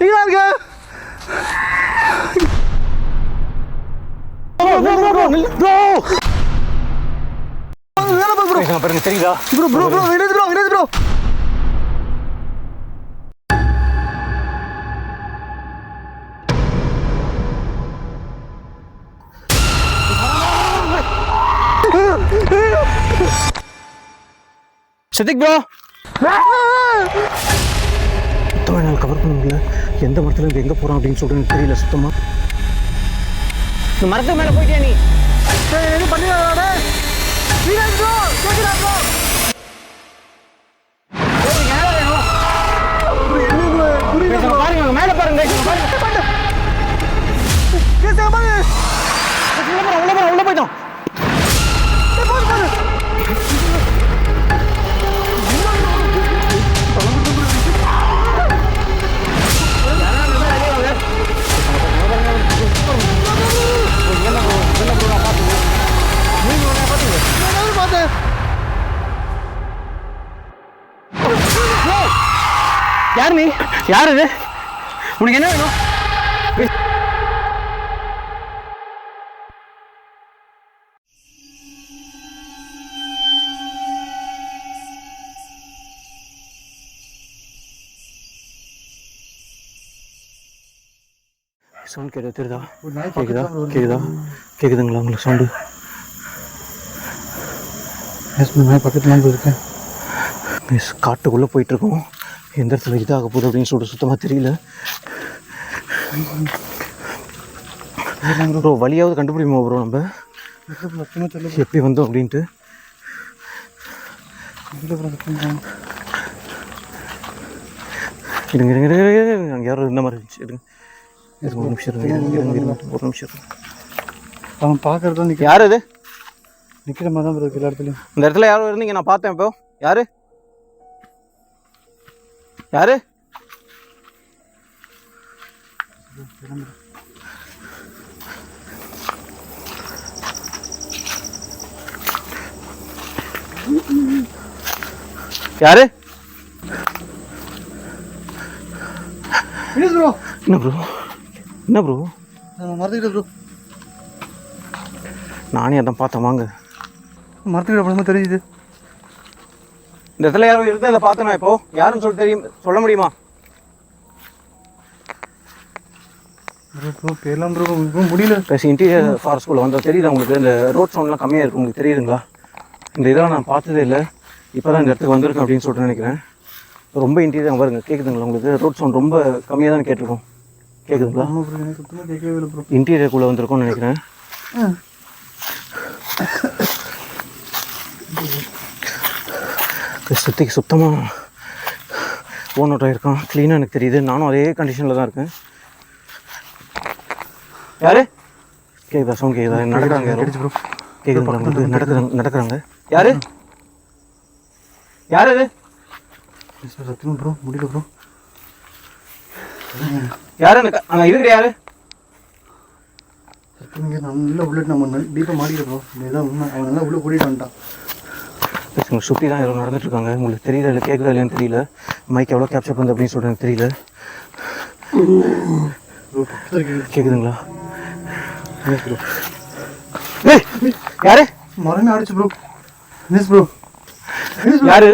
நீங்களா இருக்க பாருங்க தெரியுதா ப்ரோ ப்ரோ ப்ரோ விடுது ப்ரோ விடுது ப்ரோ சித்திக் ப்ரோ சுத்தமாக என்னால் கவர் பண்ண முடியல. எந்த மரத்துல இருந்து எங்கே போகிறோம் அப்படின்னு சொல்லிட்டு எனக்கு தெரியல சுத்தமாக. இந்த மரத்துக்கு மேலே போயிட்டியா நீ? எதுவும் பண்ணிடாதே ப்ரோ கேட்குறா ப்ரோ பாருங்க மேலே பாருங்க உள்ள போயிட்டோம். யார் நீ? யார் இது? உனக்கு என்ன வேணும்? சவுண்ட் கேட்குதா? தெரியுதா? கேட்குதா? கேட்குதா? கேட்குதுங்களா உங்களுக்கு சவுண்டு? பக்கத்தில் இருக்கேன். காட்டுக்குள்ளே போயிட்டுருக்கோம். எந்த இடத்துல இதாக போகுது அப்படின்னு சொல்லிட்டு சுத்தமாக தெரியல ப்ரோ. வழியாவது கண்டுபிடிப்போம் ப்ரோ நம்ம எப்படி வந்தோம் அப்படின்ட்டு. இருங்க இருங்க இருங்க அங்கே யாரும் இருந்த மாதிரி இருந்துச்சு. இருங்க ஒரு நிமிஷம் ஒரு நிமிஷம். அவன் பார்க்கறது யார் இது? நிற்கிற மாதிரி தான் இருக்கு எல்லா இடத்துலையும். இந்த இடத்துல யாரும் இருந்தீங்க நான் பார்த்தேன். இப்போ யாரு யாரு? யாரு? ப்ரோ என்ன ப்ரோ? என்ன ப்ரோ? மறந்துக்கிட்ட ப்ரோ. நானே அதான் பார்த்தேன். வாங்க மறந்துக்கிட்ட அப்புறமா தெரியுது. இந்த இடத்துல யாரும் இருந்தால் இதை பார்த்தேன். இப்போ யாருன்னு சொல்லி தெரியும் சொல்ல முடியுமா? ப்ரோ பேர்லாம் ப்ரோ முடியல. பேசி இன்டீரியர் ஃபாரஸ்ட்குள்ளே வந்தால் தெரியுது உங்களுக்கு. இந்த ரோட் சவுண்ட்லாம் கம்மியாக இருக்குது உங்களுக்கு தெரியுதுங்களா? இந்த இதெல்லாம் நான் பார்த்ததே இல்லை. இப்போ தான் இந்த இடத்துக்கு வந்திருக்கேன் அப்படின்னு சொல்லிட்டு நினைக்கிறேன். ரொம்ப இன்டீரியர் பாருங்க. கேட்குதுங்களா உங்களுக்கு? ரோட் சவுண்ட் ரொம்ப கம்மியாக தான் கேட்டிருக்கோம். கேட்குதுங்களா? சுத்தமாக கேட்கவே இல்லை ப்ரோ. இன்டீரியருக்குள்ளே வந்திருக்கோம்னு நினைக்கிறேன். சுத்திக்கு சுத்தமாக ஓன் அவுட் ஆகிருக்கான். க்ளீனாக எனக்கு தெரியுது. நானும் அதே கண்டிஷனில் தான் இருக்கேன். யாரு? கேட்குதா? சவுண்ட் கேட்குதா? நடக்கிறாங்க யாரும்? கேட்குதுங்களா உங்களுக்கு? நடக்கிறாங்க. யாரு? யார் அது? சத்தியம் ப்ரோ முடியல ப்ரோ. யாரு அங்கே இருக்கிற? யாரு? சத்தியம் நல்லா புல்லட் நம்ம டீப்பாக மாடிக்கிற ப்ரோ. இதுதான் உண்மை. அவன் நல்லா உள்ளே கூட்டிகிட்டு வந்துட்டான். உங்களை சுற்றி தான் யாரும் நடந்துட்டுருக்காங்க. உங்களுக்கு தெரியல இல்லை கேட்குதா இல்லையான்னு தெரியல. மைக் எவ்வளோ கேப்சர் பண்ணுது அப்படின்னு சொல்லிட்டு எனக்கு தெரியல. கேட்குதுங்களா? யாரு? மரணம் ஆடிச்சு ப்ரோ. மிஸ் ப்ரோ யாரு?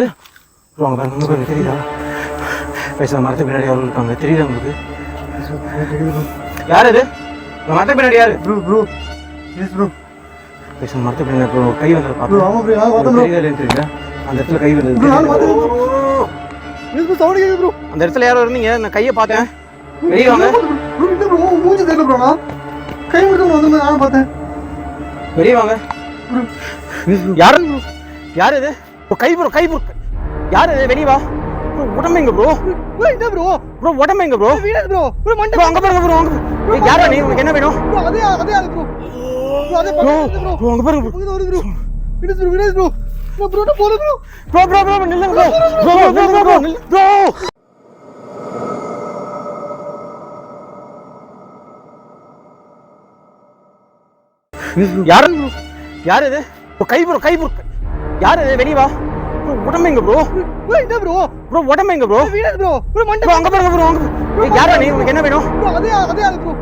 ப்ரோ அங்கே பாருங்க பாருங்க தெரியுதா? பேசுகிற மரத்துக்கு பின்னாடி யாரும் இருக்காங்க. தெரியுதா உங்களுக்கு? யார் இது? மரத்துக்கு பின்னாடி யாரு? ப்ரோ ப்ரோ மிஸ் ப்ரோ பேசுகிற மரத்துக்கு பின்னாடி ப்ரோ கை வந்து ப்ரோ. ஆமாம் ப்ரோ தெரியுதா இல்லைன்னு தெரியல. அந்த இடத்துல கை வந்தது. மிஸ் ப்ரோ சவுண்ட் கேட்குது ப்ரோ. அந்த இடத்துல யாரோ இருந்தீங்க. நான் கையை பார்த்தேன். வெளியே வாங்க. ப்ரோ இந்த ப்ரோ மூஞ்சி தெரியல ப்ரோ. நான் கை மட்டும் வந்து நானும் பார்த்தேன். வெளியே வாங்க. யாரு? யாரு இது? கை ப்ரோ கை ப்ரோ. யாரு இது? வெளியே வா. உடம்பு எங்க ப்ரோ? என்ன ப்ரோ? ப்ரோ உடம்பு எங்க ப்ரோ? வீணாது ப்ரோ. ப்ரோ மண்டை அங்க பாருங்க ப்ரோ. அங்க யாரா நீ? உங்களுக்கு என்ன வேணும்? ப்ரோ அதே ஆளு ப்ரோ. ப்ரோ அதே பக்கத்துல ப்ரோ. ப்ரோ அங்க பாருங்க ப்ரோ. இது வருது ப்ரோ. வீணாது ப்ரோ. ப்ரோ ப்ரோ போல ப்ரோ. ப்ரோ நில்லுங்க ப்ரோ. Bro bro. யாரு? யாரு இது? கை ப்ரோ கை ப்ரோ. யாரு இது? வெளியே வா. உடம்பு எங்க ப்ரோ? ப்ரோ என்ன ப்ரோ? ப்ரோ உடம்பு எங்க ப்ரோ? வீணாஸ் ப்ரோ. ப்ரோ மண்டை ப்ரோ அங்க பாருங்க ப்ரோ. அங்க யாரா நீ? உங்களுக்கு என்ன வேணும்? ப்ரோ அதே ஆளு ப்ரோ.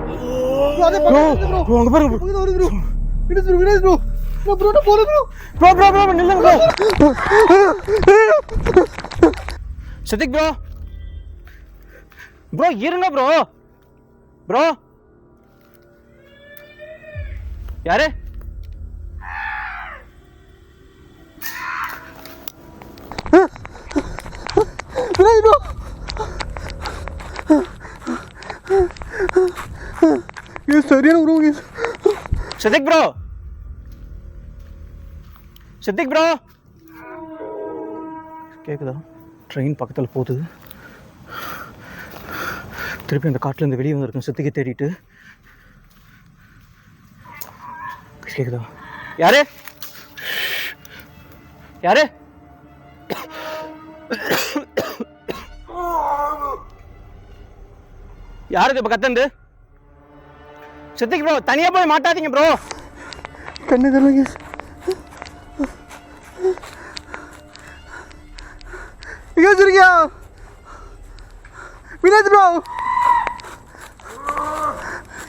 ப்ரோ அதே ப்ரோ பக்கத்துல ப்ரோ. ப்ரோ அங்க பாருங்க ப்ரோ. பக்கத்துல வருது ப்ரோ. வீணாஸ் ப்ரோ. நான் ப்ரோ நான் போறேன் ப்ரோ. ப்ரோ நில்லுங்க ப்ரோ. சித்திக் ப்ரோ. ப்ரோ இருங்க ப்ரோ. ப்ரோ யாரு? வீணாஸ் ப்ரோ. சரியான bro. Siddique bro. Siddique bro கேக்குதா? ட்ரெயின் பக்கத்தில் போகுது. திருப்பி அந்த காட்டில் வெளியே வந்திருக்கேன் சித்திக்கை தேடிட்டு. கேக்குதா? யாரு யாரு? யாருக்கு இப்ப கத்தந்து? சித்திக் ப்ரோ தனியா போய் மாட்டாதீங்க ப்ரோ. கண்ணு தெரியல. இங்க வச்சிருக்கியா வீணாஸ் ப்ரோ?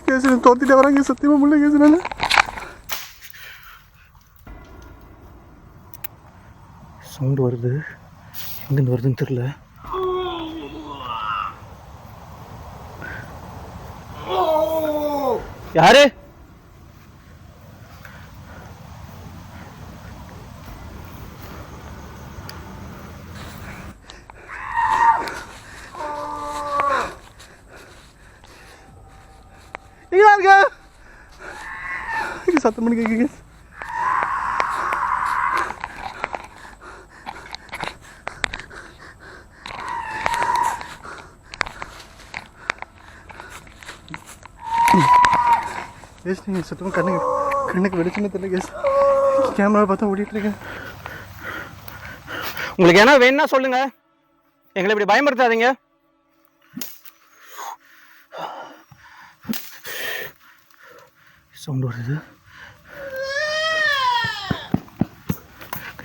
கேஸ் தோத்திட்டு வராங்க சத்தியமா முள்ள கேஸ்னால. சவுண்ட் வருது, எங்கேருந்து வருதுன்னு தெரியல. யாரு? சத்தம் பண்ணி கேட்க. கேஸ் நீங்கள் சுத்தமாக கண்ணுக்கு வெளிச்சமே தெரியல கேஸ். கேமரா பார்த்தா ஓடிட்டு இருக்கேன். உங்களுக்கு என்ன வேணும்னா சொல்லுங்க, எங்களை இப்படி பயமுறுத்தாதீங்க. சவுண்ட் வருது,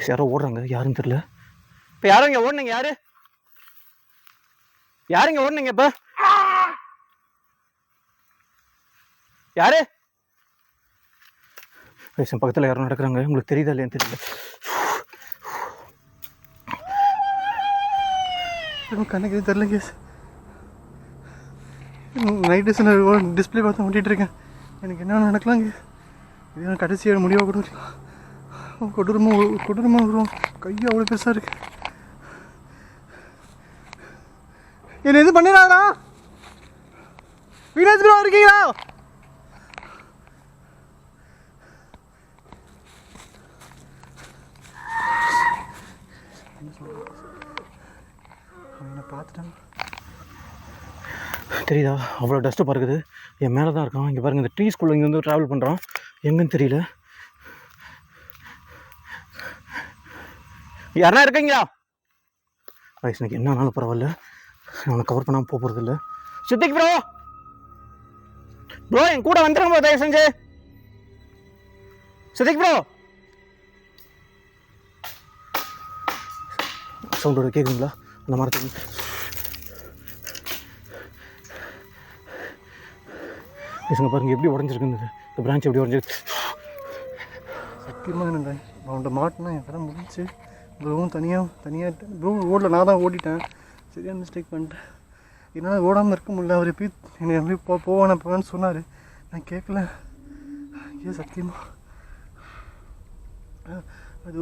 யாரோ ஓடுறாங்க, யாருன்னு தெரியல. இப்போ யாரும் இங்கே ஓடுனீங்க? யாருங்க ஓடுனீங்க? இப்போ யாரு? பக்கத்தில் யாரும் நடக்கிறாங்க, உங்களுக்கு தெரியுதா இல்லையான்னு தெரியல. கண்ணுக்கு தெரியல கேஸ். நைட்டு டிஸ்பிளே பார்த்து ஓட்டிகிட்டு இருக்கேன். எனக்கு என்ன நடக்கலாம் கேஸ்? இது கடைசியாக முடிவாக கூட இருக்கலாம். கொடூரமாக வரும். கையும் அவ்வளோ பெருசாக இருக்கு. என்ன எது பண்ணிடாதா? வீணாஸ் ப்ரோ இருக்கீங்களா? என்ன பார்த்துட்டாங்க தெரியுதா? அவ்வளோ டஸ்ட்டு பறக்குது. என் மேலே தான் இருக்கான். இங்கே பாருங்கள், இந்த ட்ரீ ஸ்கூலில் இங்கே வந்து ட்ராவல் பண்ணுறான். எங்கன்னு தெரியல. யாருன்னா இருக்கீங்களா? வயசு எனக்கு என்ன ஆனாலும் பரவாயில்ல, அவனை கவர் பண்ணாமல் போகிறது இல்லை. சித்திக் ப்ரோ, ப்ரோ என் கூட வந்துருங்க ப்ரோ, தயவு செஞ்சு. சித்திக் ப்ரோ, சவுண்டோட கேட்குங்களா? அந்த மரத்துக்கு பேசுங்க பாருங்க, எப்படி உடஞ்சிருக்குன்னு. இந்த பிரான்ச் எப்படி உடஞ்சிருக்கு. சத்தியமாக என்னங்க, அவன்கிட்ட மாட்டினா என் கதை முடிஞ்சு. ப்ரோவும் தனியாக ப்ரோ ஓடல, நான் தான் ஓடிட்டேன். சரியான மிஸ்டேக் பண்ணிட்டேன். என்னால் ஓடாமல் இருக்க முடியல. அவர் எப்படி என்னை எப்படி போவேன்னு சொன்னார். நான் கேட்கல. ஏன் சத்தியமாக அது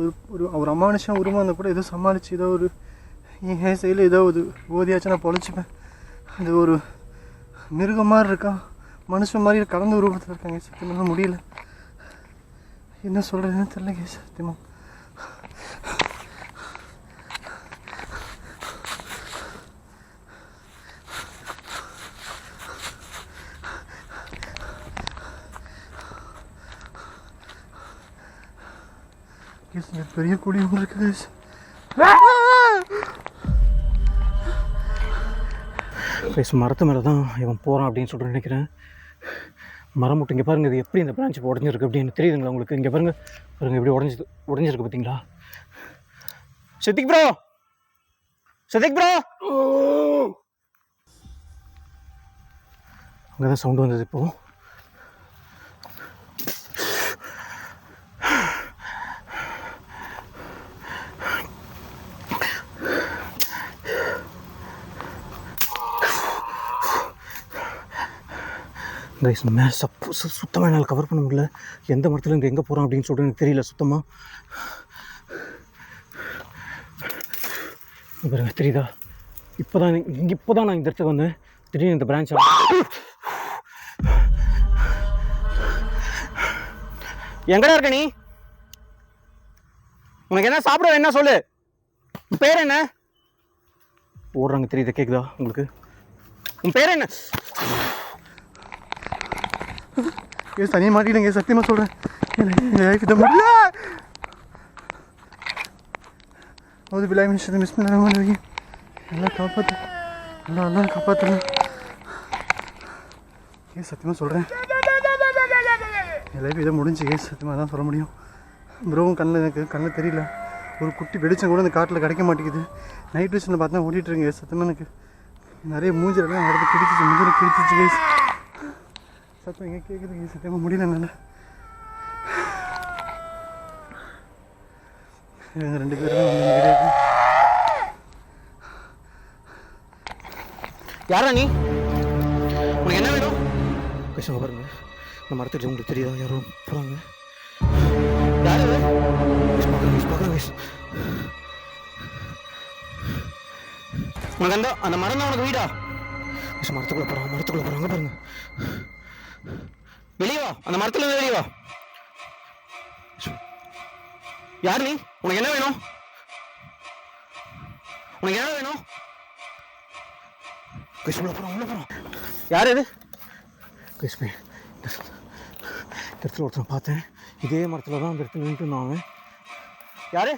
ஒரு அமானுஷம் உருவம் இருந்தால் கூட ஏதோ சமாளித்து ஏதோ ஒரு என் சைடில் ஏதோ ஒரு ஓதியாச்சும் நான் பொழைச்சிப்பேன். அது ஒரு மிருகம் மாதிரி இருக்கான், மனுஷன் மாதிரி கலந்து உருவத்தில் இருக்காங்க. சத்தியமாக முடியல, என்ன சொல்கிறதுன்னு தெரியலங்க சத்தியமாக. பெரிய குழி ஒன்று இருக்குது. மரத்து மேலே தான் இவன் போகிறான் அப்படின்னு சொல்லிட்டு நினைக்கிறேன். மரம் மட்டும் இங்கே பாருங்கள், இது எப்படி இந்த பிரான்ச் உடஞ்சிருக்கு அப்படின்னு தெரியுதுங்களா உங்களுக்கு? இங்கே பாருங்கள் எப்படி உடஞ்சிருக்கு பார்த்தீங்களா? Siddique bro, Siddique bro. அங்கதான் சவுண்ட் வந்தது இப்போ. கைஸ் மேலே சுத்தமாக என்னால் கவர் பண்ண முடியல. எந்த மரத்தில் இங்கே எங்கே போகிறோம் அப்படின்னு சொல்லிட்டு எனக்கு தெரியல சுத்தமாக. பாருங்க தெரியுதா? இப்போ தான் நான் இந்த இடத்துக்கு வந்தேன். திடீர்னு இந்த பிரான்ச் எங்கடா இருக்க நீ? உனக்கு என்ன சாப்பிட என்ன சொல்லு. உன் பேர் என்ன? ஓடுறாங்க தெரியுதா? கேட்குதா உங்களுக்கு? உன் பேர் என்ன? கேஸ் தனியாக மாட்டிக்கிட்டேங்க, சத்தியமாக சொல்கிறேன். இதை முடியல. அது பிள்ளாய் மிஷத்தை மிஸ் பண்ண வைங்க. எல்லாம் காப்பாற்று, எல்லாம் காப்பாற்றுறேன். கேஸ் சத்தியமாக சொல்கிறேன். என் லைஃப் இதை முடிஞ்சு கேஸ் சத்தியமாக தான் சொல்ல முடியும். ப்ரோவும் எனக்கு கண்ணில் தெரியல. ஒரு குட்டி வெடிச்சம் கூட அந்த காட்டில் கிடைக்க மாட்டேங்குது. நைட் விஷனில் பார்த்தா ஓடிட்டுருங்க. சத்தியமாக எனக்கு நிறைய மூஞ்சிலெல்லாம் நடந்து கிடிச்சிச்சு, முஞ்சில் கிடிச்சிச்சு கேஸ். சத்தம் எங்கே கேட்குது கேஸ், சத்தியமாக முடியல என்னால். இவங்க 2 பேரும் வந்து யாரா நீ? உனக்கு என்ன வேணும்? பேசுங்க பாருங்க. இந்த மரத்துட்டு உங்களுக்கு தெரியுதா? யாரும் போகிறாங்க. யாரு உனக்கு அந்த மரம் தான் உனக்கு வீடா? மரத்துக்குள்ள போகிறாங்க பாருங்க. வெளியே வா, அந்த மரத்துல இருந்து வெளியே வா. யார் நீ? உனக்கு என்ன வேணும்? உனக்கு என்ன வேணும்? உள்ள போறோம். யார் இது? கிருஷ்ணி, இந்த இடத்துல ஒருத்தன் பார்த்தேன். இதே மரத்தில் தான் அந்த இடத்துல நின்றுட்டு இருந்தாங்க. யாரு?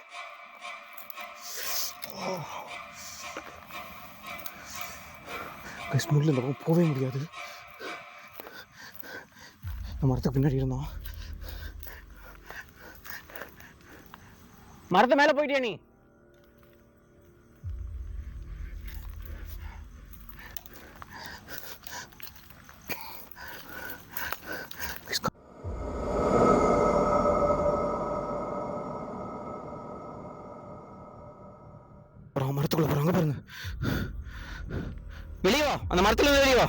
முள்ள இந்த பக்கம் போகவே முடியாது. இந்த மரத்துக்கு பின்னாடி இருந்தான். மரத்தை மேலே போயிட்டியா நீ? மரத்துக்குள்ள போறாங்க பாருங்க. வெளியே வா, அந்த மரத்துல வெளியே வா.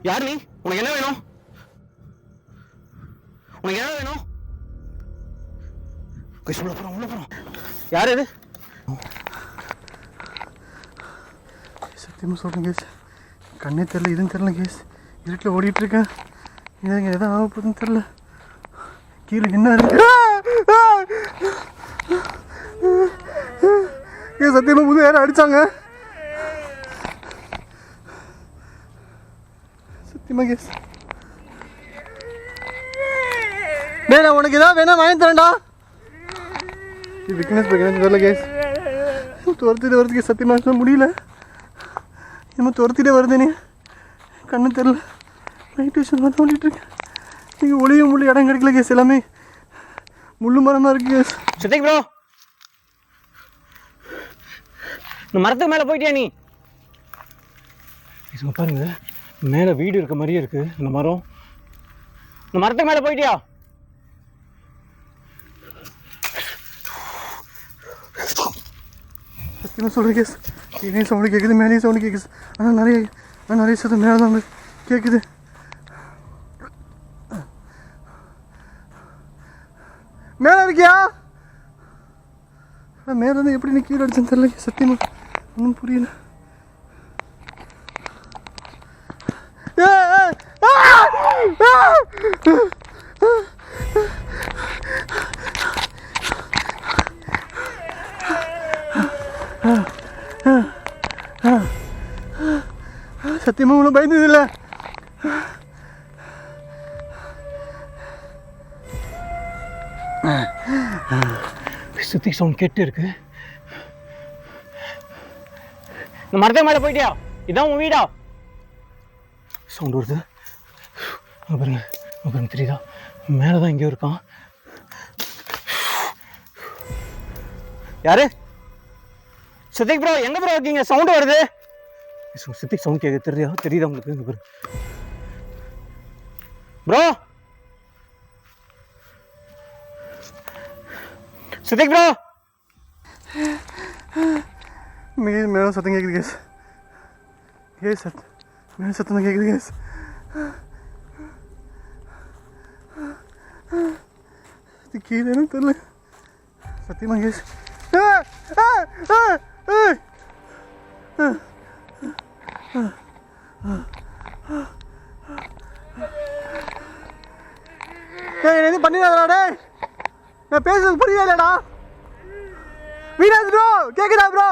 யார் நீ? உனக்கு என்ன வேணும்? உனக்கு என்ன வேணும்? உள்ள போறோம். யார் இது? சத்தியமாக சொல்கிறேன் கேஸ், கண்ணே தெரில, இதுவும் தெரில கேஸ். இருட்டில் ஓடிட்டுருக்கேன். இங்கே எதாவது ஆக போகுதுன்னு தெரில. கீழே என்ன இருக்கு? ஏன் சத்தியமாக புது யாரும் அடித்தாங்க. சத்தியமாக கேஸ். டேய், உனக்கு ஏதாவது வேணா வாங்கி தரேன்டா. விக்னஸ் தெரில கேஸ். துரத்திட்டு வருது கேஸ். சத்தியமாக சொல்ல முடியல. என்னமோ துரத்திட்டே வருது. நீ கண்ணு தெரில. நைட் விஷயம் பார்த்து ஓடிட்டுருக்கேன். நீங்கள் ஒளியும் முள்ளு இடம் கிடைக்கல கேஸ். எல்லாமே முள்ளு மரமாக இருக்குது கேஸ். சித்திக் ப்ரோ, இந்த மரத்துக்கு மேலே போயிட்டியா நீ? பாருங்க, மேலே வீடு இருக்க மாதிரியே இருக்கு இந்த மரம். இந்த மரத்துக்கு மேலே போயிட்டியா? சத்தியமாக சொல்கிறேன் கேஸ். கீழே சவுண்டு கேட்குது, மேலேயும் சவுண்டு கேட்குது. ஆனால் நிறைய சத்தம் மேலே தான் கேட்குது. மேலே இருக்கியா? மேலே இருந்து எப்படி நீ கீழே அடிச்சேன்னு தெரியல. சத்தியமாக ஒன்றும் புரியல. சத்தியமாக ஒன்றும் பயந்ததில்லை. சுத்தி சவுண்ட் கேட்டு இருக்கு. இந்த மரத்துக்கு மேலே போயிட்டியா? இதான் உன் வீடா? சவுண்ட் வருது பாருங்க. தெரியுதா? மேலே தான் எங்கேயோ இருக்கான். யாரு? சித்திக் ப்ரோ எங்க ப்ரோ இருக்கீங்க? சவுண்ட் வருது. சித்திக் சவுண்ட் கேட்க தெரியுதா உங்களுக்கு? Bro Siddique bro. மேலே சத்தம் கேட்குது கேஸ் மேலே சத்தம் தான் கேட்குது கேஸ். இது கீழே தெரியல சத்தியமாக கேஸ். எதுவும் பண்ணிடாதடா டேய், நான் பேசுறது புரியவே இல்லைடா. வீராஜ் ப்ரோ கேக்குதா ப்ரோ?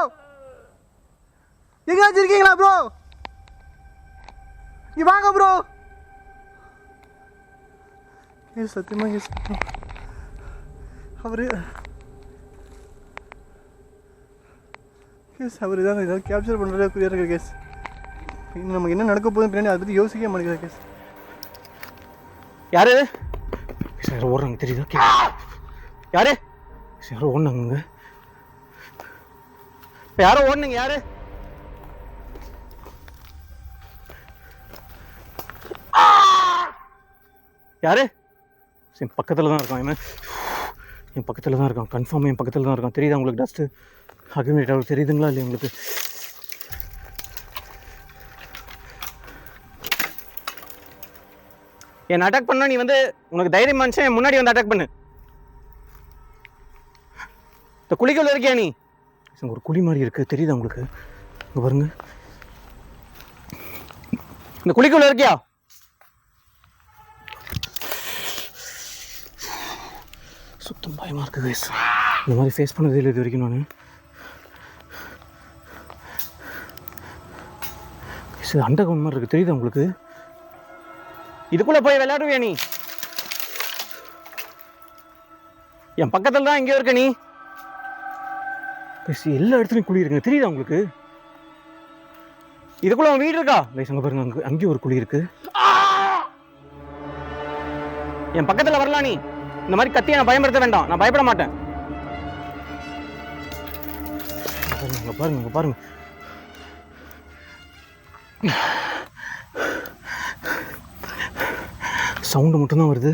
எங்கேயாச்சும் இருக்கீங்களா ப்ரோ? நீ வாங்க ப்ரோ. கேஸ் சத்தியமாக கேஸ் அவரு தான் ஏதாவது கேப்சர் பண்ணுறதே புரியா இருக்கிற கேஸ். நமக்கு என்ன நடக்க போகுதுன்னு பின்னாடி அதை பற்றி யோசிக்கவே மாட்டேங்கிற கேஸ். யாரு சார் ஓடுறாங்க தெரியுதா? யாரு யாரோ ஓடுனாங்க. இப்போ யாரோ ஓடுனீங்க யாரு? யாரு? என் பக்கத்தில் தான் இருக்கான். என் பக்கத்தில் தான் இருக்கான். கன்ஃபார்ம் என் பக்கத்தில் தான் இருக்கான். தெரியுதா உங்களுக்கு? டஸ்ட்டு அக்யூமிலேட் ஆகுது. தெரியுதுங்களா இல்லையா உங்களுக்கு? என்ன அட்டாக் பண்ணா நீ வந்து உனக்கு தைரியம் மனுஷன் முன்னாடி வந்து அட்டாக் பண்ணு. இந்த குழிக்குள்ள இருக்கியா நீ? ஒரு குழி மாதிரி இருக்கு தெரியுதா உங்களுக்கு? இங்க பாருங்க. இந்த குழிக்குள்ள இருக்கியா? சுத்தம் பயமா இருக்கு கைஸ். இந்த மாதிரி ஃபேஸ் பண்ணதே இல்லை இது வரைக்கும் நான். அண்டர் கிரவுண்ட் மாதிரி இருக்கு தெரியுதா உங்களுக்கு? இதுக்குள்ள போய் விளையாடுவியா நீ? என் பக்கத்துல தான் எங்கேயோ இருக்க நீ. எல்லா இடத்துலையும் குழி இருக்குங்க தெரியுதா உங்களுக்கு? இதுக்குள்ள உன் வீடு இருக்கா? கைஸ் அங்க பாருங்க, அங்கேயும் ஒரு குழி இருக்கு. என் பக்கத்துல வரலாம் நீ. இந்த மாதிரி கத்தியை நான் பயன்படுத்த வேண்டாம். நான் பயப்பட மாட்டேன். பாருங்க சவுண்டு மட்டும்தான் வருது.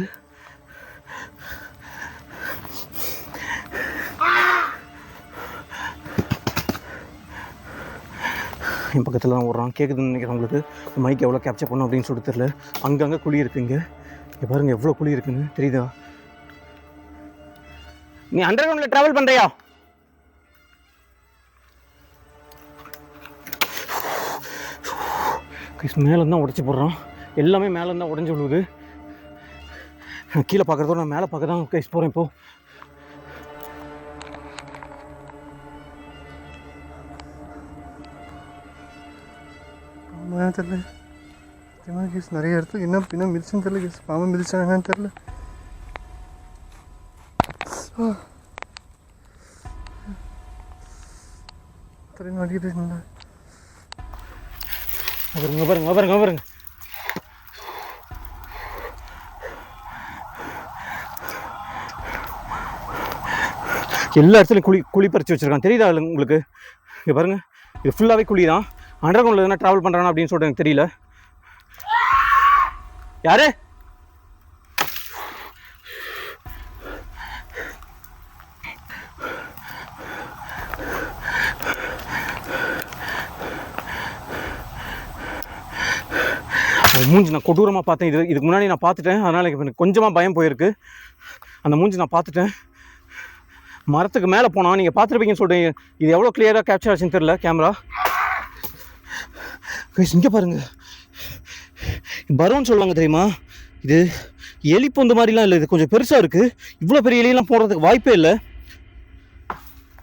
என் பக்கத்தில் தான் ஓடுறான். கேட்குதுன்னு நினைக்கிறேன் உங்களுக்கு. மைக் எவ்வளோ கேப்சர் பண்ணும் அப்படின்னு சொல்லிட்டு தெரியல. அங்கங்கே குழி இருக்குங்க. இங்கே பாருங்கள் எவ்வளோ குழி இருக்குன்னு தெரியுதா? நீ அண்டர் கிரவுண்டில் ட்ராவல் பண்ணுறியா? மேலே தான் உடச்சி போடுறான். எல்லாமே மேலே தான் உடஞ்சி விழுவுது. கீழே பார்க்குறதோ நான் மேலே பார்க்க தான் கைஸ் போகிறேன் இப்போது. தெரியல சத்தியமாக கேஸ். நிறைய இடத்துல என்ன பின்ன மிதிச்சுன்னு தெரியல கேஸ். பாம்பு மிதிச்சாங்கன்னு தெரியல. தெரியும் அடிக்கிட்டு பாருங்க. எல்லா இடத்துலையும் குழி பறிச்சு வச்சிருக்கான் தெரியுதா உங்களுக்கு? இங்கே பாருங்க, இது ஃபுல்லாகவே குழி தான். அண்டர் கிரவுண்டில் எதனா ட்ராவல் பண்ணுறானா அப்படின்னு சொல்லிட்டு எனக்கு தெரியல. யாரு? மூஞ்சி நான் கொடூரமாக பார்த்தேன். இதுக்கு முன்னாடி நான் பார்த்துட்டேன். அதனால் எனக்கு கொஞ்சமாக பயம் போயிருக்கு. அந்த மூஞ்சி நான் பார்த்துட்டேன். மரத்துக்கு மேலே போனால் நீங்கள் பார்த்துருப்பீங்கன்னு சொல்கிறீங்க. இது எவ்வளோ கிளியராக கேப்சர் ஆச்சுன்னு தெரியல கேமரா. இங்கே பாருங்க, பரோன்னு சொல்லுவாங்க தெரியுமா? இது எலி பொந்து மாதிரிலாம் இல்லை. இது கொஞ்சம் பெருசாக இருக்குது. இவ்வளோ பெரிய எலியெல்லாம் போடுறதுக்கு வாய்ப்பே இல்லை.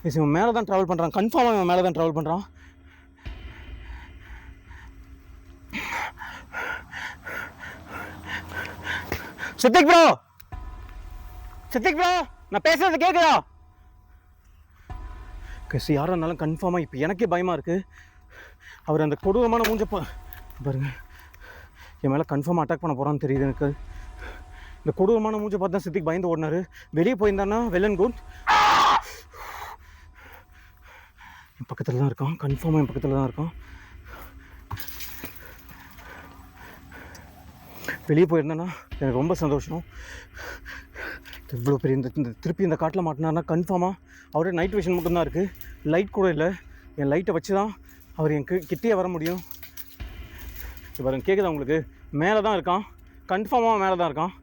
இவன் மேலே தான் ட்ராவல் பண்ணுறான். கன்ஃபார்மாக இவன் மேலே தான் ட்ராவல் பண்ணுறான். சித்திக் ப்ரோ நான் பேசுறது கேட்குதா? கசி யாராக இருந்தாலும் கன்ஃபார்மாக இப்போ எனக்கே பயமாக இருக்குது. அவர் அந்த கொடூரமான மூஞ்ச பாருங்க, என் மேலே கன்ஃபார்மாக அட்டாக் பண்ண போகிறான்னு தெரியுது எனக்கு. இந்த கொடூரமான மூஞ்சை பார்த்து தான் சித்திக் பயந்து ஓடினார். வெளியே போயிருந்தான்னா வெல் அண்ட் குட். என் பக்கத்தில் தான் இருக்கான், கன்ஃபார்மாக என் பக்கத்தில் தான் இருக்கான். வெளியே போயிருந்தேன்னா எனக்கு ரொம்ப சந்தோஷம். இவ்வளோ பெரிய இந்த திருப்பி இந்த காட்டில் மாட்டினார்னா கன்ஃபார்மாக அவரே நைட் விஷன் மட்டும்தான் இருக்குது, லைட் கூட இல்லை. என் லைட்டை வச்சு தான் அவர் என் கிட்டே வர முடியும். இப்போ பாருங்க, கேட்குதா உங்களுக்கு? மேலே தான் இருக்கான், கன்ஃபார்மாக மேலே தான் இருக்கான்.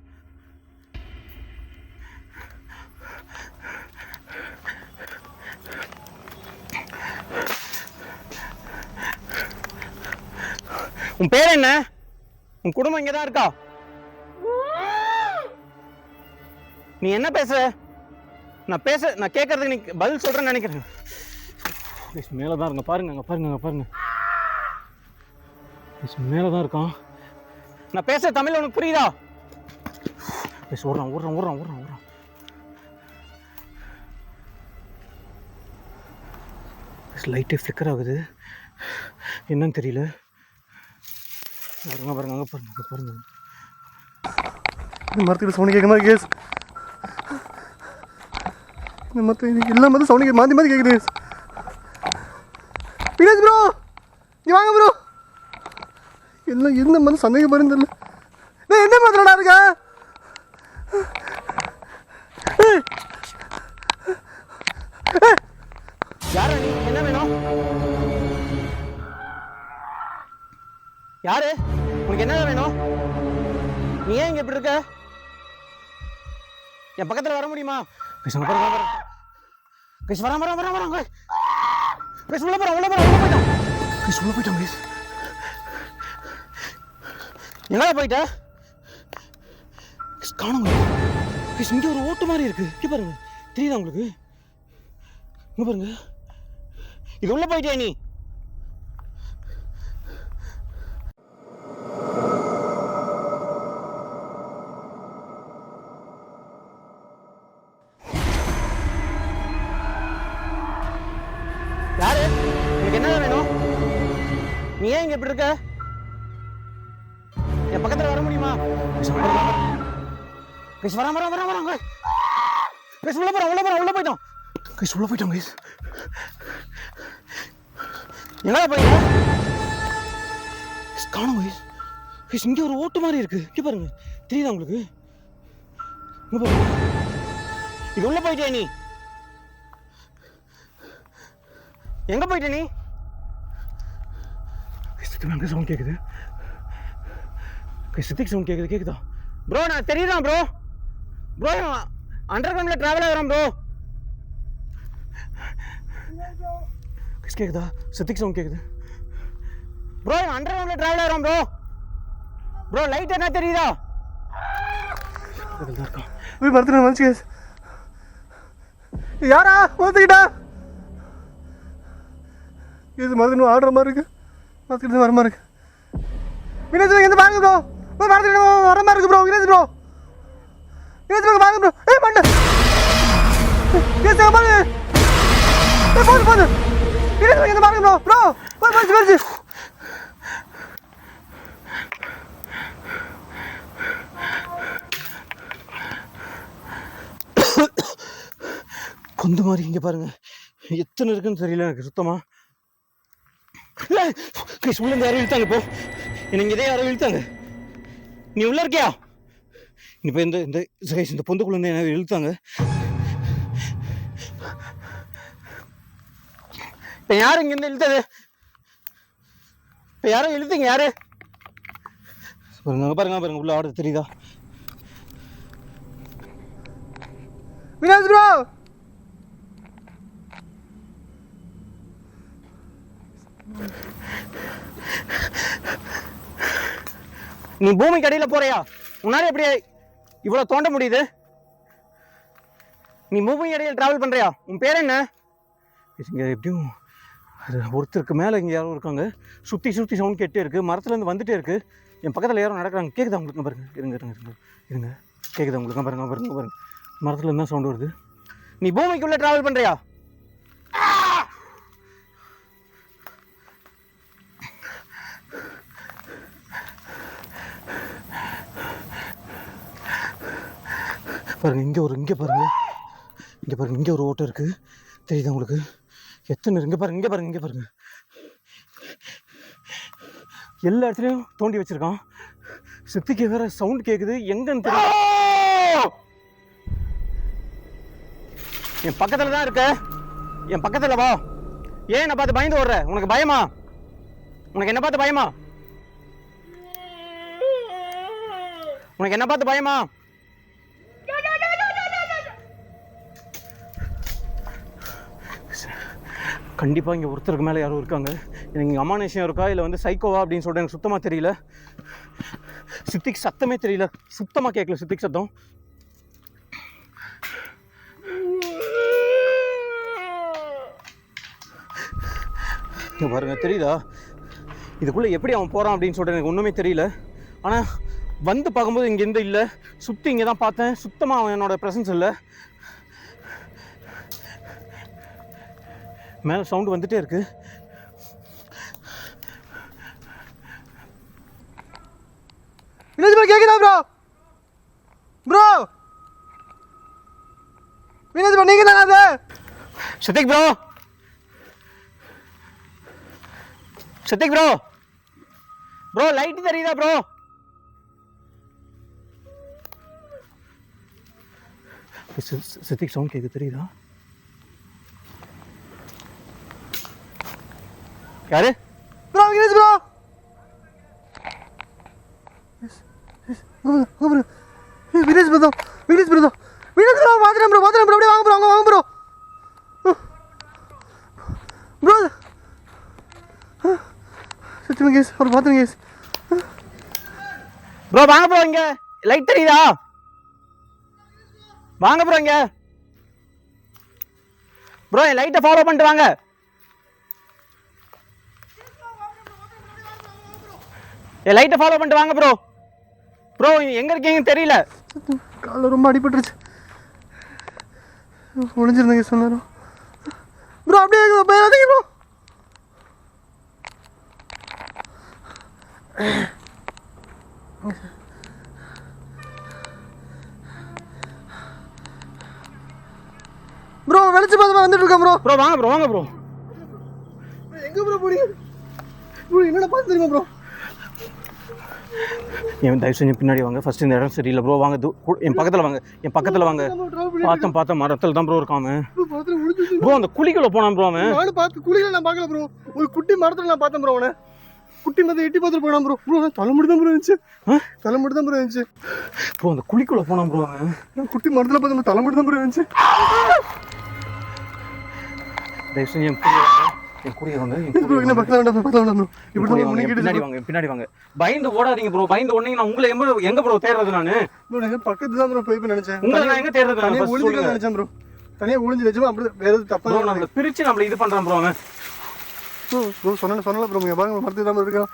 உன் பேர் என்ன? உன் குடும்பம் இங்கே தான் இருக்கா? நீ என்ன பேசுற? நான் கேட்கறதுக்கு நீ பதில் சொல்றேன்னு நினைக்கிறேன். மேலே தான் இருங்க, பாருங்க, அங்கே பாருங்க, அங்கே பாருங்க, மேலே தான் இருக்கான். நான் பேச தமிழ் உனக்கு புரியுதா? ஓடுறான் ஓடுறான் ஓடுறான் ஓடுறான் ஓடுறான். லைட்டே ஃப்ளிக்கர் ஆகுது, என்னன்னு தெரியல. பாருங்க பாருங்க, அங்கே பாருங்க, அங்கே பாருங்க. இந்த மரத்துக்கு சவுண்ட் கேட்க மாதிரி கேஸ். இந்த மரத்து எல்லா மரத்தும் சவுண்ட் மாற்றி மாற்றி கேட்குது. வினேஷ் ப்ரோ, நீ வாங்க ப்ரோ. எல்லாம் எந்த மரம் சந்தேகம் பாருன்னு தெரியல. நான் என்ன மரத்துலடா இருக்க? யாரு நீ? என்ன வேணும்? யாரு? உனக்கு என்ன வேணும்? நீ ஏன் இங்க இப்படி இருக்க? என் பக்கத்துல வர முடியுமா? பேசுங்க, வர பேச வர வர வர வர பேச உள்ள போறோம், உள்ள போறோம், உள்ள போயிட்டோம். பேச உள்ள போயிட்டோம். பேச எங்கடா போயிட்ட? காணுங்க. பேச இங்க ஒரு ஓட்டு மாதிரி இருக்கு, இங்க பாருங்க, தெரியுதா உங்களுக்கு? இங்க பாருங்க, இது உள்ள போயிட்டியா நீ? யாரு? உனக்கு என்ன வேணும்? நீ ஏன் இங்க இப்படி இருக்க? என் பக்கத்துல வர முடியுமா? கைஸ் வர வர வர வர கைஸ் உள்ள போறோம், உள்ள போறோம், உள்ள போயிட்டோம். கைஸ் உள்ள போயிட்டோம். கைஸ் எங்கடா போயிட்ட? காணோம். கைஸ் கைஸ் இங்க ஒரு ஓட்டு மாதிரி இருக்கு, இங்க பாருங்க, தெரியுதா உங்களுக்கு? இங்க பாருங்க, இது உள்ள போயிட்டியா நீ? எங்க போயிட்ட நீ? அங்க சவுண்ட் கேக்குது. சித்திக் சவுண்ட் கேக்குது, கேக்குதா ப்ரோ? நான் தெரியுதா ப்ரோ? ப்ரோ அண்டர் கிரவுண்ட்ல டிராவல் ஆகிறோம் ப்ரோ. கேக்குதா? சித்திக் சவுண்ட் கேக்குது ப்ரோ. அண்டர் கிரவுண்ட்ல டிராவல் ஆகிறோம் ப்ரோ. ப்ரோ லைட் என்ன தெரியுதா? போய் படுத்துட்டு மனுச்சு யாரா வந்துக்கிட்டா? இது மருந்து ஆடுற மாதிரி இருக்கு, பார்த்துக்கிட்டு வர மாதிரி இருக்கு. வினேஷ் எந்த பாருங்க ப்ரோ, போய் பார்த்துக்கிட்டு வர மாதிரி இருக்கு bro. Vinesh bro, Vinesh bro பாருங்க ப்ரோ. ஏய் பண்ணு கேஸ் பாருங்க. ஏய் போடு போடு. வினேஷ் எந்த பாருங்க ப்ரோ. ப்ரோ போய் போய் போய். பொந்து மாதிரி இங்கே பாருங்க, எத்தனை இருக்குன்னு தெரியல எனக்கு சுத்தமா. உள்ள இருந்து யாரும் இழுத்தாங்க இப்போ, எனக்கு இதே யாரும் இழுத்தாங்க. நீ உள்ள இருக்கியா? இப்போ இந்த பொந்துக்குள்ள இருந்து என்ன இழுத்தாங்க. இப்போ யாரும் இங்க இருந்து இழுத்தது? இப்போ யாரும் இழுத்தீங்க? யாரு பாருங்க, பாருங்க பாருங்க, உள்ள ஆடுறது தெரியுதா? வினேஷ் ப்ரோ, நீ பூமி கடையில போறியா? உன்னால எப்படி இவ்வளவு தோண்ட முடியுது? நீ பூமி கடையில் டிராவல் பண்றியா? உன் பேர் என்ன? இங்க எப்படியும் ஒருத்தருக்கு மேல இங்க யாரும் இருக்காங்க. சுத்தி சுத்தி சவுண்ட் கேட்டே இருக்கு, மரத்துல இருந்து வந்துட்டே இருக்கு. என் பக்கத்துல யாரும் நடக்கிறாங்க. கேக்குதா உங்களுக்கு? பாருங்க, இருங்க இருங்க இருங்க இருங்க, கேக்குதா உங்களுக்கு? பாருங்க பாருங்க பாருங்க, மரத்துல இருந்தா சவுண்ட் வருது. நீ பூமிக்குள்ள டிராவல் பண்றியா? பாருங்க, இங்கே பாருங்க, இங்கே ஒரு ஓட்டம் இருக்குது, தெரியுதா உங்களுக்கு? எத்தனை இங்கே பாருங்க, இங்கே பாருங்க, இங்கே பாருங்க. எல்லா இடத்துலையும் தோண்டி வச்சிருக்கான். சித்திக்கு வேற சவுண்ட் கேட்குது, எங்கன்னு தெரியும். என் பக்கத்துல தான் இருக்க, என் பக்கத்துல வா. ஏன் என்ன பார்த்து பயந்து ஓடுற? உனக்கு பயமா? உனக்கு என்ன பார்த்து பயமா? உனக்கு என்ன பார்த்து பயமா? கண்டிப்பா இங்க ஒருத்தருக்கு மேல யாரும் இருக்காங்க. எனக்கு இங்க அமானுஷ்யம் இருக்கா இல்லை வந்து சைக்கோவா அப்படின்னு சொல்லிட்டு எனக்கு சுத்தமா தெரியல. சித்திக்கு சத்தமே தெரியல, சுத்தமா கேட்கல சித்திக்கு சத்தம். இங்க பாருங்க, தெரியுதா? இதுக்குள்ள எப்படி அவன் போறான் அப்படின்னு சொல்லிட்டு எனக்கு ஒண்ணுமே தெரியல. ஆனா வந்து பார்க்கும்போது இங்க எந்த இல்லை, சுத்தி இங்கே தான் பார்த்தேன். சுத்தமா அவன் என்னோட ப்ரெசன்ஸ் இல்லை. மேலே சவுண்டு வந்துட்டே இருக்கு. கேக்குதா ப்ரோ? ப்ரோ வினோத் ப்ரோ, நீங்க தானே அது? Sathik bro, Sathik bro, bro light தெரியுதா ப்ரோ? சத்திக் சவுண்ட் கேட்க தெரியுதா? யாரு bro? Vinoth bro. Vinoth bro, Vinoth bro, Vinoth bro, பாத்துறேன் ப்ரோ, பாத்துறேன் ப்ரோ. அப்படியே வாங்க ப்ரோ, வாங்க ப்ரோ. ப்ரோ சத்தியமா கேஸ் அவர் பாத்துறேன் கேஸ். ப்ரோ வாங்க ப்ரோ, இங்க லைட் தெரியுதா? வாங்க ப்ரோ இங்க. ப்ரோ என் லைட்டை ஃபாலோ பண்ணிட்டு வாங்க. என் லைட்டை ஃபாலோ பண்ணிட்டு வாங்க ப்ரோ. ப்ரோ எங்க இருக்கீங்கன்னு தெரியல. காலில் ரொம்ப அடிபட்டுருச்சு, ஒளிஞ்சிருந்தீங்க சொன்னாரோ. ப்ரோ அப்படியே போயிடாதீங்க ப்ரோ. ப்ரோ வெளிச்சு பார்த்து வந்துட்டு இருக்கேன் ப்ரோ. ப்ரோ வாங்க ப்ரோ, வாங்க ப்ரோ. எங்க ப்ரோ போறீங்க? ப்ரோ என்னடா பார்த்து தெரியுமா ப்ரோ? என் தயவு செஞ்சு பின்னாடி வாங்க. ஃபர்ஸ்ட் இந்த இடம் சரியில்லை ப்ரோ. வாங்க என் பக்கத்தில் வாங்க, என் பக்கத்தில் வாங்க. பார்த்தேன் மரத்தில் தான் ப்ரோ இருக்காம. ப்ரோ அந்த குழிக்குள்ள போனான் ப்ரோ அவன். நானும் பார்த்து குழிகளை நான் பார்க்கல ப்ரோ. ஒரு குட்டி மரத்தில் நான் பார்த்தேன் ப்ரோ. அவனை குட்டி மரத்தை எட்டி பார்த்துட்டு போனான் ப்ரோ. ப்ரோ தலைமுடி தான் ப்ரோ இருந்துச்சு, தலைமுடி தான் ப்ரோ இருந்துச்சு. ப்ரோ அந்த குழிக்குள்ள போனான் ப்ரோ அவன். குட்டி மரத்தில் பார்த்து தலைமுடி தான் ப்ரோ இருந்துச்சு. தயவு செஞ்சு என் கூடிய வாங்க. என்ன பக்கத்தில் வேண்டாம், பக்கத்தில் வேண்டாம் ப்ரோ. இப்படி தான் பின்னாடி வாங்க, பின்னாடி வாங்க. பயந்து ஓடாதீங்க ப்ரோ. பயந்து ஓடுனீங்க நான் உங்களை எங்க ப்ரோ தேடுறது? நானு ப்ரோ எங்க பக்கத்துல தான் ப்ரோ போய் நினைச்சேன். உங்களை நான் எங்க தேடுறது? தனியா ஒளிஞ்சு நினைச்சேன் ப்ரோ. தனியா ஒளிஞ்சு வச்சோம். அப்படி வேற எதுவும் தப்பா ப்ரோ நம்மள பிரிச்சு நம்மள இது பண்றான் ப்ரோ அவன். ப்ரோ சொன்னல ப்ரோ, இங்க பாருங்க மரத்துல தான் இருக்கான்.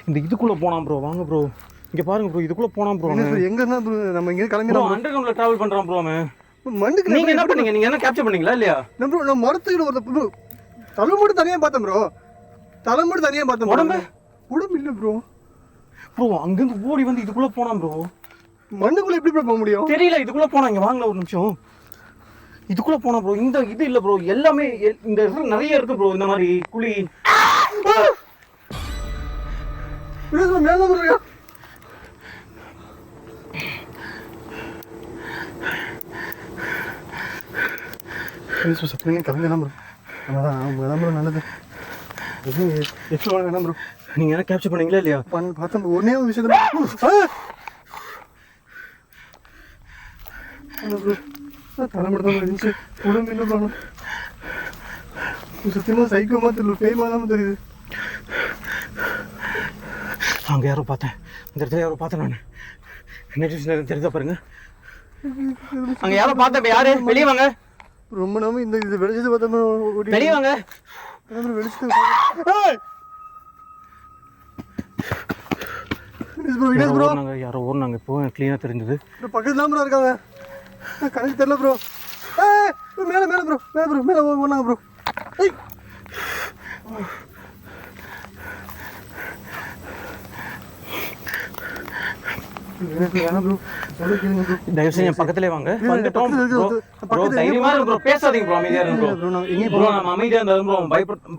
இந்த இதுக்குள்ள போனான் ப்ரோ. வாங்க ப்ரோ இங்க பாருங்க ப்ரோ. இதுக்குள்ள போனான் ப்ரோ. எங்க இருந்தா ப்ரோ நம்ம இங்க கிளம்பிறோம். அண்டர் கிரவுண்ட்ல டிராவல் பண்றான் ப்ரோ அவன். மண்ணுக்கு நீங்க என்ன பண்ணீங்க? நீங்க என்ன கேப்சர் பண்ணீங்களா இல்லையா? ப்ரோ நான் மரத்துக்கு ஒரு ப்ரோ தலைமுடி தனியா பார்த்தேன் ப்ரோ. தலைமுடி தனியா பார்த்தேன். உடம்பு இல்ல ப்ரோ. ப்ரோ அங்க இருந்து ஓடி வந்து இதுக்குள்ள போனான் ப்ரோ. மண்ணுக்குள்ள எப்படி ப்ரோ போக முடியும்? தெரியல. இதுக்குள்ள போனா இங்க வாங்கல ஒரு நிமிஷம். இதுக்குள்ள போனா ப்ரோ. இந்த இது இல்ல ப்ரோ. எல்லாமே இந்த இடத்துல நிறைய இருக்கு ப்ரோ. இந்த மாதிரி குழி மேல ப்ரோ இருக்கா? சத்தியமே கிளம்பலாம் ப்ரோ. அதான் ப்ரோ நல்லது. எக்ஸ்ட்ரா வேணாம் ப்ரோ. நீங்க என்ன கேப்சர் பண்ணீங்களா இல்லையா? பார்த்தேன் ஒன்னே ஒரு விஷயம் தலைமுடிதான் இருந்துச்சு. உடம்பு என்ன பண்ணணும்? சத்தியமா சைக்கோமா தெரியல, பேய் மாதிரி தெரியுது. அங்க யாரோ பார்த்தேன். இந்த இடத்துல யாரோ பார்த்தேன் நான். நெட் தெரியுதா பாருங்க. அங்க யாரோ பார்த்தேன். யாரு? வெளியே வாங்க. ரொம்ப நாம இந்த இது வெளிச்சது பார்த்தா வெளியே வாங்க. வெளிச்சது யாரோ ஓடுனாங்க. இப்போ கிளீனா தெரிஞ்சது. பக்கத்துல தான் ப்ரோ இருக்காங்க. கணக்கு தெரியல ப்ரோ. மேல மேல ப்ரோ, மேல ப்ரோ, மேல ஓடுனாங்க ப்ரோ. தயவு செஞ்சு என் பக்கத்துலயே வாங்க. வந்துட்டோம் ப்ரோ. தைரியமா இருக்கு ப்ரோ. பேசாதீங்க ப்ரோ. அமைதியா இருங்க ப்ரோ. ப்ரோ நம்ம அமைதியா இருந்தாலும் ப்ரோ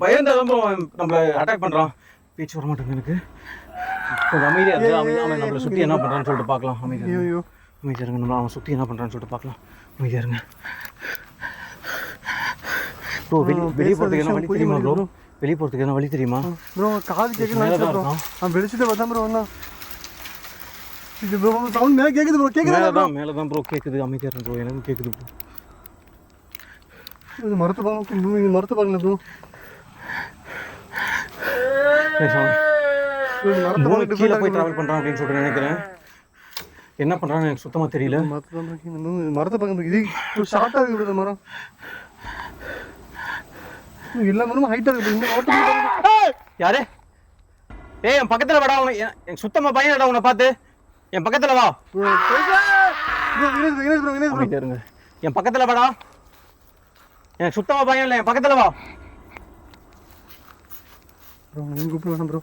பயந்தாலும் ப்ரோ நம்மள அட்டாக் பண்றான். பேச்சு வர மாட்டேங்குது எனக்கு. கொஞ்சம் அமைதியா இருக்கு. அவன் நம்மளை சுற்றி என்ன பண்ணுறான்னு சொல்லிட்டு பார்க்கலாம். அமைதியா இருங்க. நம்ம அவன் சுற்றி என்ன பண்ணுறான்னு சொல்லிட்டு பார்க்கலாம். அமைதியா இருங்க ப்ரோ. வெளியே போகிறதுக்கு என்ன வழி தெரியுமா ப்ரோ? வெளியே போகிறதுக்கு என்ன வழி தெரியுமா ப்ரோ? காது கேட்கல ப்ரோ. அவன் வெளிச்சத்தை பார்த்தா ப்ரோ வந்தான். இது ப்ரோ சவுண்ட் மேலே கேட்குது ப்ரோ. கேட்குதா? மேலே தான் ப்ரோ கேட்குது. அமைதியா இருக்கு ப்ரோ. எனக்கும் கேட்குது ப்ரோ. இது மரத்தை பாருங்க. மரத்தை பாருங்க ப்ரோ. கீழே போய் ட்ராவல் பண்ணுறான் அப்படின்னு சொல்லிட்டு நினைக்கிறேன். என்ன பண்ணுறான்னு எனக்கு சுத்தமாக தெரியல. மரத்தை பார்க்க இது ஒரு ஷார்ட்டாக இருக்குது இந்த மரம். எல்லா மரமும் ஹைட்டாக இருக்குது. யாரு? ஏய் என் பக்கத்தில் வாடா. எனக்கு சுத்தமாக பையன்டா உன்னை பார்த்து. என் பக்கத்தில் வா. இருங்க. என் பக்கத்தில் வாடா. எனக்கு சுத்தமாக பையன் இல்லை. என் பக்கத்தில் வா. ப்ரோ நீங்கள் கூப்பிட வேணாம் ப்ரோ.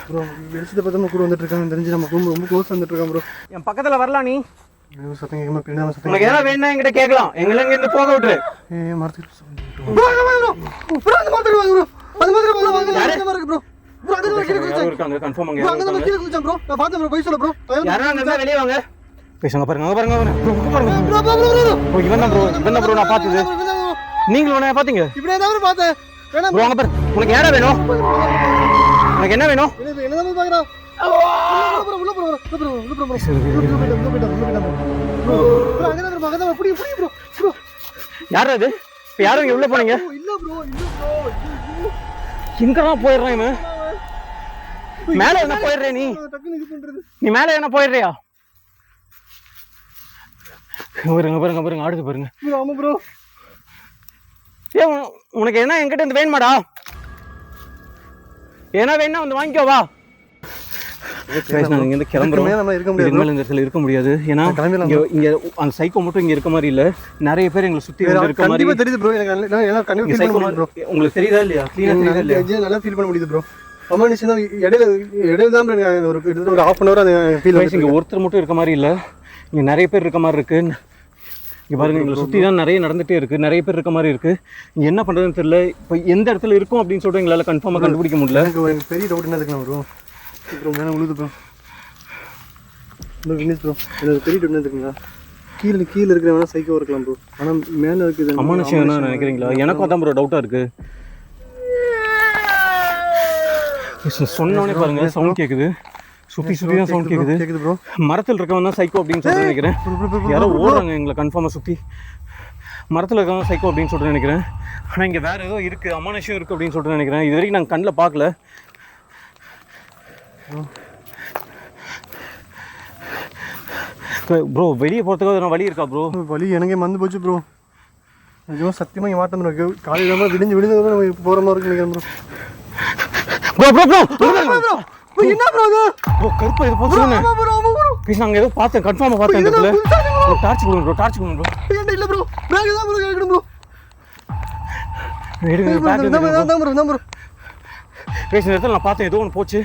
ப்ரோ வெளிச்சத்தை பார்த்தா கூட வந்துட்டு இருக்காங்க. தெரிஞ்சு நம்ம ரொம்ப க்ளோஸ் வந்துட்டு இருக்கான் ப்ரோ. என் பக்கத்தில் வரலாம் நீ. சத்தம் கேட்காம பின்னாடி சத்தம். உனக்கு எதாவது வேணும்னா என்கிட்ட கேட்கலாம். எங்களை இருந்து போக விட்டுரு. மரத்துக்கு ப்ரோ. அந்த மரத்துக்கு வாங்க ப்ரோ. அந்த மரத்துக்கு வாங்க ப்ரோ. ப்ரோ அங்க கீழ இருக்காங்க. கன்ஃபார்ம் அங்க அங்க கீழ குதிச்சான் ப்ரோ. நான் பார்த்தேன் ப்ரோ. போய் சொல்ல ப்ரோ. யாரா அங்க இருந்தா வெளிய வாங்க. பேசுங்க பாருங்க. அங்க பாருங்க. ப்ரோ ப்ரோ இவன் தான் ப்ரோ நான் பார்த்தது. நீங்களும் என்ன பாத்தீங்க? இப்படியே தான் ப்ரோ பார்த்தேன். வேணாம் ப்ரோ அங்க பாரு. உனக்கு யாரா வேணும்? உனக்கு என்ன வேணும்? என்ன தான் பாக்குறா? உள்ள ப்ரோ. யாரா இது? இப்ப யாரும் இங்க உள்ள போனீங்க? இல்ல ப்ரோ. எங்கதான் போயிடுறான் இவன்? மேல என்ன போயிடுற நீ? நீ மேல என்ன போயிடுறியா? பாருங்க ஆடுது பாருங்க. ஆமா ப்ரோ. ஏ உனக்கு என்ன என்கிட்ட இருந்து வேணுமாடா? ஏன்னா வேணா வந்து வாங்கிக்கோ வா. இங்க இருந்து கிளம்புறோம். இருக்க முடியாது. ஏன்னா இங்க அந்த சைக்கோ மட்டும் இங்க இருக்க மாதிரி இல்ல. நிறைய பேர் எங்களை சுத்தி இருக்க மாதிரி தெரியுது ப்ரோ. எனக்கு உங்களுக்கு தெரியுதா இல்லையா? நல்லா ஃபீல் பண்ண முடியுது ப்ரோ. அம்மானிஷன் தான் இடையில தான் ஒரு கிட்டத்தட்ட ஒரு ½ hour அந்த ஃபீல் ஆயிடுச்சு. இங்க ஒருத்தர் மட்டும் இருக்க மாதிரி இல்ல. இங்க நிறைய பேர் இருக்க மாதிரி இருக்கு. இங்க பாருங்க எங்களை சுத்தி தான் நிறைய நடந்துட்டே இருக்கு. நிறைய பேர் இருக்க மாதிரி இருக்கு. இங்க என்ன பண்றதுன்னு தெரியல. இப்போ எந்த இடத்துல இருக்கும் அப்படின்னு சொல்லிட்டு எங்களால கன்ஃபார்மா கண்டுபிடிக்க முடியல. எனக்கு பெரிய டவுட் என்ன இருக்குன்னா ப்ரோ. ப்ரோ மேலே உழுது ப்ரோ. ப்ரோ எனக்கு பெரிய டவுட் என்ன இருக்குங்களா? கீழே இருக்கிறவனா சைக்கோ இருக்கலாம் ப்ரோ. ஆனா மேல இருக்குது அம்மானுஷம் என்ன நினைக்கிறீங்களா? எனக்கும் அதான் ப்ரோ டவுட்டா இருக்கு. சொன்னோடனே பாருங்க சவுண்ட் கேக்குது. சுத்தி தான் சவுண்ட் கேக்குது ப்ரோ. மரத்தில் இருக்கவன் தான் சைக்கோ அப்படின்னு சொல்லி நினைக்கிறேன். யாரோ ஓடுறாங்க எங்களை கன்ஃபார்மா சுத்தி. மரத்தில் இருக்கவன் சைக்கோ அப்படின்னு சொல்லிட்டு நினைக்கிறேன். ஆனா இங்க வேற ஏதோ இருக்கு. அமானுஷம் இருக்கு அப்படின்னு சொல்லிட்டு நினைக்கிறேன். இது வரைக்கும் நாங்கள் கண்ணில் பார்க்கல. ப்ரோ வெளியே போகிறதுக்கு வழி இருக்கா ப்ரோ? வழி எனக்கே மறந்து போச்சு ப்ரோ. நிஜமாக சத்தியமாக இங்கே மாட்டோம் ப்ரோ. காலையில் விடிஞ்சு நம்ம போகிற மாதிரி இருக்கு நினைக்கிறேன் ப்ரோ. ப்ரோ என்ன ப்ரோ அது? ப்ரோ கருப்பா இது போச்சுன்னு ப்ளீஸ். நாங்கள் ஏதோ பார்த்தேன். கன்ஃபார்மாக பார்த்தேன். இந்த இடத்துல டார்ச் கொடுங்க ப்ரோ. டார்ச் கொடுங்க ப்ரோ. இல்லை ப்ரோ. பேக் தான் ப்ரோ கேட்கணும் ப்ரோ. எடுங்க ப்ரோ. பேசுகிற இடத்துல நான் பார்த்தேன். ஏதோ ஒன்று போச்சு.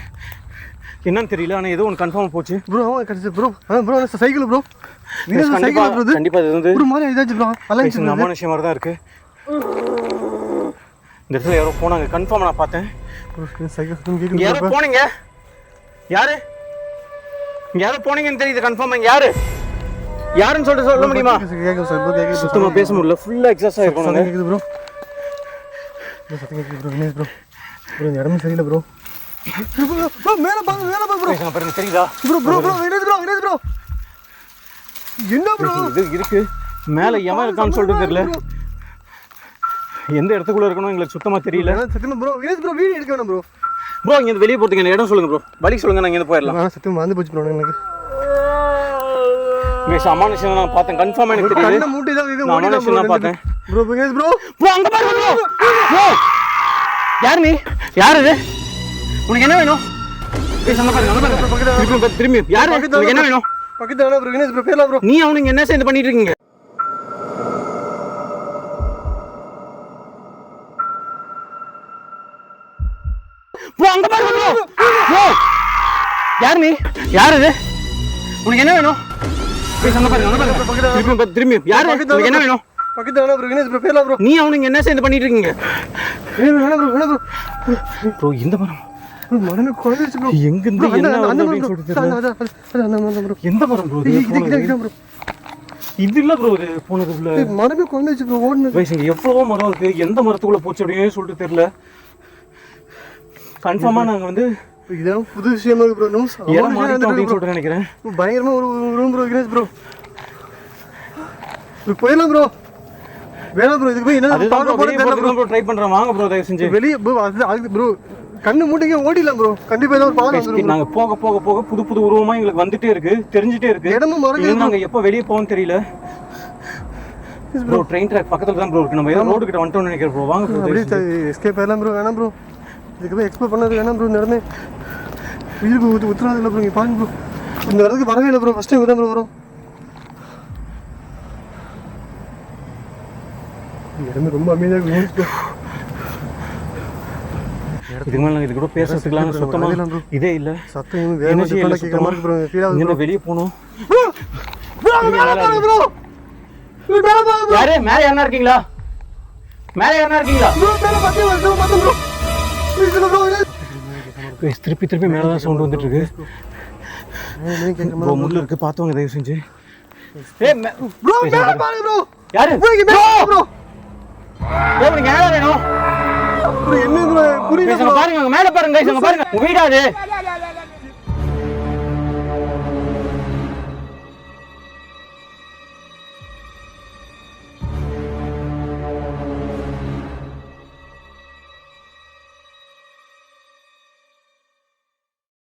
என்னன்னு தெரியல. ஆனால் ஏதோ ஒன்று கன்ஃபார்மாக போச்சு ப்ரோ. கிடைச்சி ப்ரோ. Bro cycle bro. கண்டிப்பாக இது வந்து ஒரு மாதிரி இதாச்சு ப்ரோ. அமானுஷம் மாதிரி தான் இருக்கு. இந்த இடத்துல யாரோ போனாங்க. கன்ஃபார்மாக நான் பார்த்தேன். சைக்கிள் யாரோ போனீங்க. யாரு இங்க யாரோ போனீங்கன்னு தெரியுது. கன்ஃபார்மா இங்க யாருன்னு சொல்லிட்டு சொல்ல முடியுமா? சுத்தமா பேச முடியல. ஃபுல்லா எக்ஸாஸ்ட் ஆயிருக்கும். கேக்குது ப்ரோ. சத்தம் கேக்குது ப்ரோ. என்ன ப்ரோ? ப்ரோ இந்த இடமே சரியில்லை ப்ரோ. மேல பாருங்க ப்ரோ. பாருங்க தெரியுதா? ப்ரோ என்ன ப்ரோ? என்ன ப்ரோ? இது இருக்கு. மேல எவன் இருக்கான்னு சொல்லிட்டு தெரியல. எந்த இடத்துக்குள்ள இருக்கணும் எங்களுக்கு சுத்தமா தெரியல. சத்தியமா ப்ரோ. ப்ரோ வீடியோ எடுக்க வேணாம் ப்ரோ. ப்ரோ இங்க வெளியே போறதுக்கு என்ன இடம் சொல்லுங்க ப்ரோ. வழி சொல்லுங்க. நான் இங்க போயிடலாம். சத்தியமா மறந்து போச்சு ப்ரோ எனக்கு. அமானுஷம் நான் பார்த்தேன். கன்ஃபார்மா எனக்கு தெரியுது. கண்ண மூட்டி தான் இது. அமானுஷம் நான் பார்த்தேன். ப்ரோ அங்க பாருங்க ப்ரோ. ப்ரோ யார் நீ? யார் இது? உனக்கு என்ன வேணும்? அங்க பாருங்க. திரும்பி யாரு? உனக்கு என்ன வேணும்? பக்கத்துல ப்ரோ. வினேஷ் ப்ரோ பேர்ல ப்ரோ. நீ அவனுக்கு என்ன சேர்ந்து பண்ணிட்டு இருக்கீங்க? ப்ரோ அங்க பாருங்க ப்ரோ. யார் நீ? யார் இது? உனக்கு என்ன வேணும்? போய் சொன்ன பாருங்க. திரும்பி யாரு? உனக்கு என்ன வேணும்? பக்கத்துல வேணா ப்ரோ, என்ன ப்ரோ பேரலாம் ப்ரோ. நீ அவனுங்க என்ன சேர்ந்து பண்ணிட்டு இருக்கீங்க? வேணா ப்ரோ. ப்ரோ இந்த மரம் மரமே குழந்தைச்சு ப்ரோ. எங்க இருந்து என்ன வருது அப்படின்னு சொல்லிட்டு தெரியல. ப்ரோ. எந்த மரம் ப்ரோ? ப்ரோ. இது இல்ல ப்ரோ, இது போனதுக்குள்ள மரமே குழந்தைச்சு ப்ரோ. ஓடுனது. வயசு இங்க எவ்வளவோ மரம் இருக்கு, எந்த மரத்துக்குள்ள போச்சு அப்படின்னு சொல்லிட்டு தெரியல. கன்ஃபார்மா நாங்க வந்து இதெல்லாம் புது விஷயமா இருக்கு ப்ரோ. ஏன் மாறிட்டோம் அப்படின்னு சொல்லிட்டு நினைக்கிறேன். பயங்கரமா ஒரு ரூம் ப்ரோ. Grace bro. போயிடலாம் ப்ரோ. வேணாம் ப்ரோ, இதுக்கு போய் என்ன பார்க்க போறேன் ப்ரோ. ட்ரை பண்றேன், வாங்க ப்ரோ, தயவு செஞ்சு வெளியே ப்ரோ. அது ப்ரோ கண்ணு மூட்டைக்கு ஓடிடலாம் ப்ரோ. கண்டிப்பா ஏதாவது ஒரு பாலம் வந்துரும். நாங்க போக போக போக புது புது உருவமா எங்களுக்கு வந்துட்டே இருக்கு, தெரிஞ்சிட்டே இருக்கு. இடமும் மறந்து நாங்க எப்போ வெளியே போவோம் தெரியல ப்ரோ. ட்ரெயின் ட்ராக் பக்கத்துல தான் ப்ரோ இருக்கு. நம்ம ஏதோ ரோடு கிட்ட வந்துட்டோம்னு நினைக்கிறேன் ப்ரோ. வாங்க ப்ரோ, அப்படியே எஸ்கேப் ஆயிடலாம் ப்ரோ. வேணாம் ப்ரோ, இதுக்கு போய் எக்ஸ்ப்ளோர் பண்ணது வேணாம் ப்ரோ. இந்த இடமே உயிருக்கு உத்தரவாதம் இல்லை ப்ரோ. இங்கே பாருங்க ப்ரோ, இந்த இடத்துக்கு வரவே இல்லை ப்ரோ. ஃபர்ஸ்ட் டைம் தான் ப்ரோ வரும். இந்த இடமே ரொம்ப அமைதியாக இருக்கு. இதுக்கு மேல நாங்க இது கூட பேசுறதுக்குலாம் சுத்தமா இதே இல்ல. சத்தம் எனர்ஜி இல்ல சுத்தமா இருக்கு ப்ரோ. ஃபீல் ஆகுது. இங்க வெளிய போணும் ப்ரோ. ப்ரோ யாரே மேல யாரா இருக்கீங்களா? மேல யாரா இருக்கீங்களா? ப்ரோ மேல பாத்து ப்ரோ. Please bro. திருப்பி மேல தான் சவுண்ட் வந்துட்டு இருக்கு. ப்ரோ முள்ள இருக்கு, பாத்துவாங்க தயவு செஞ்சு. ஏய் ப்ரோ மேல பாருங்க ப்ரோ. யாரு? ப்ரோ உங்களுக்கு யாரா வேணும்? ப்ரோ என்ன ப்ரோ புரியல. பாருங்க மேல பாருங்க, பாருங்க. உங்க வீடா அது?